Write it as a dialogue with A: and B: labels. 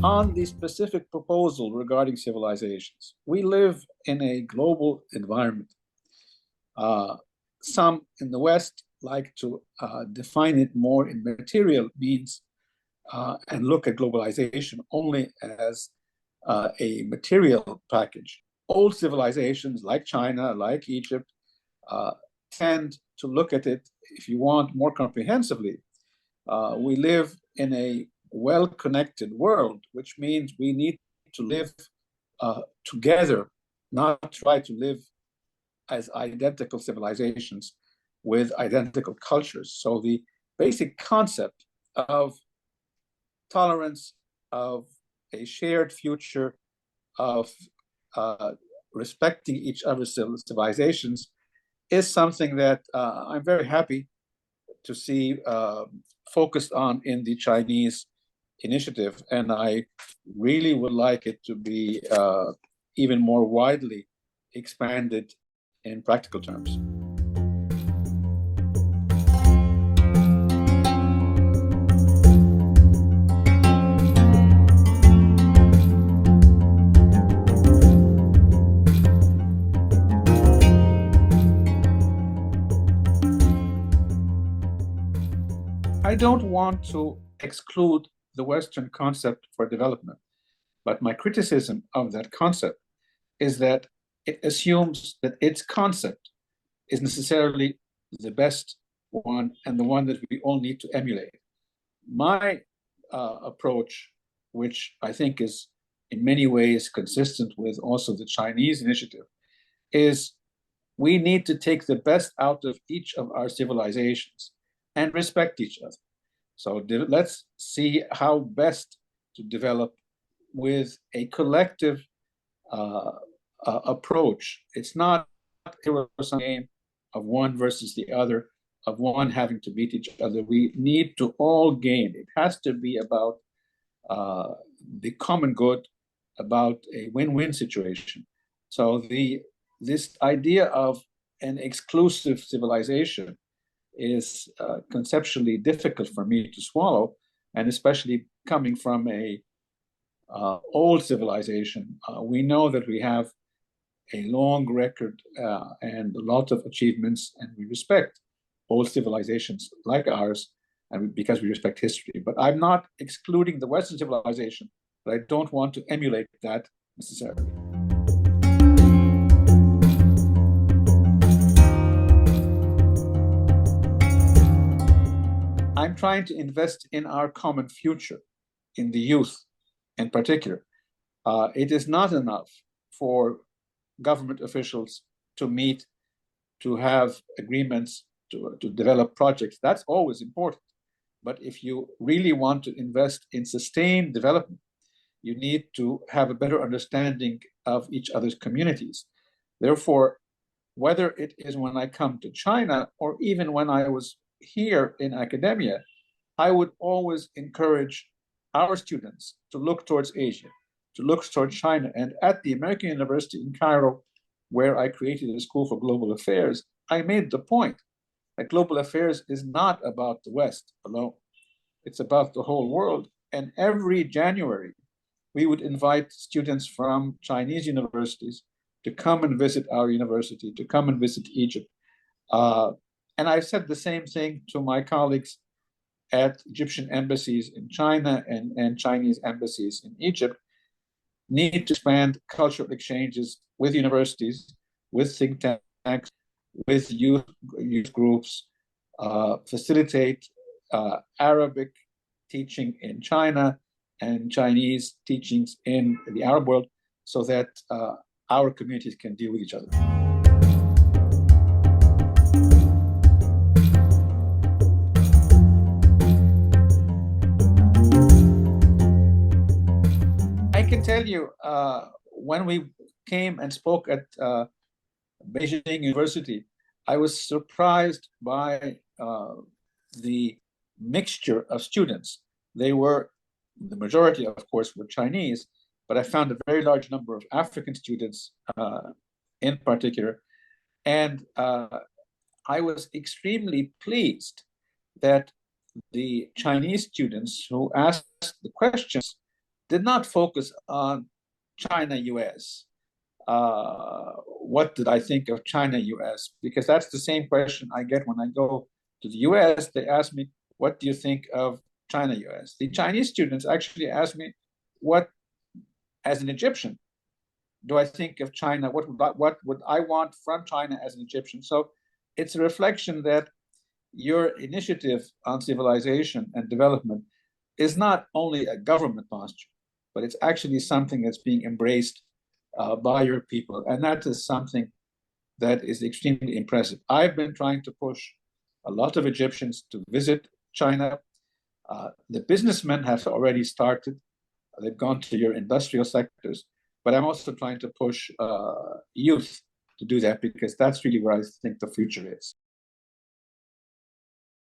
A: On the specific proposal regarding civilizations, we live in a global environment. Some in the West like to define it more in material means and look at globalization only as a material package. Old civilizations like China, like Egypt, tend to look at it, if you want, more comprehensively. We live in a well-connected world, which means we need to live together, not try to live as identical civilizations with identical cultures. So the basic concept of tolerance, of a shared future, of respecting each other's civilizations is something that I'm very happy to see focused on in the Chinese initiative. And I really would like it to be even more widely expanded in practical terms. I don't want to exclude the Western concept for development, but my criticism of that concept is that it assumes that its concept is necessarily the best one and the one that we all need to emulate. My approach, which I think is in many ways consistent with also the Chinese initiative, is we need to take the best out of each of our civilizations and respect each other. So let's see how best to develop with a collective approach. It's not a game of one versus the other, of one having to beat each other. We need to all gain. It has to be about the common good, about a win-win situation. So this idea of an exclusive civilization is conceptually difficult for me to swallow, and especially coming from a old civilization. We know that we have a long record and a lot of achievements, and we respect old civilizations like ours, and because we respect history. But I'm not excluding the Western civilization, but I don't want to emulate that necessarily. I'm trying to invest in our common future, in the youth in particular. It is not enough for government officials to meet, to have agreements, to develop projects. That's always important. But if you really want to invest in sustained development, you need to have a better understanding of each other's communities. Therefore, whether it is when I come to China or even when I was here in academia, I would always encourage our students to look towards Asia, to look towards China. And at the American University in Cairo, where I created a school for global affairs, I made the point that global affairs is not about the West alone. It's about the whole world. And every January, we would invite students from Chinese universities to come and visit our university, to come and visit Egypt. And I've said the same thing to my colleagues at Egyptian embassies in China and Chinese embassies in Egypt. Need to expand cultural exchanges with universities, with think tanks, with youth groups, facilitate Arabic teaching in China and Chinese teachings in the Arab world so that our communities can deal with each other. I can tell you, when we came and spoke at Beijing University, I was surprised by the mixture of students. They were, the majority, of course, were Chinese, but I found a very large number of African students in particular. And I was extremely pleased that the Chinese students who asked the questions did not focus on China-US. What did I think of China-US? Because that's the same question I get when I go to the US. They ask me, what do you think of China-US? The Chinese students actually ask me, what, as an Egyptian, do I think of China? What would I want from China as an Egyptian? So it's a reflection that your initiative on civilization and development is not only a government posture, but it's actually something that's being embraced by your people. And that is something that is extremely impressive. I've been trying to push a lot of Egyptians to visit China. The businessmen have already started. They've gone to your industrial sectors. But I'm also trying to push youth to do that, because that's really where I think the future is.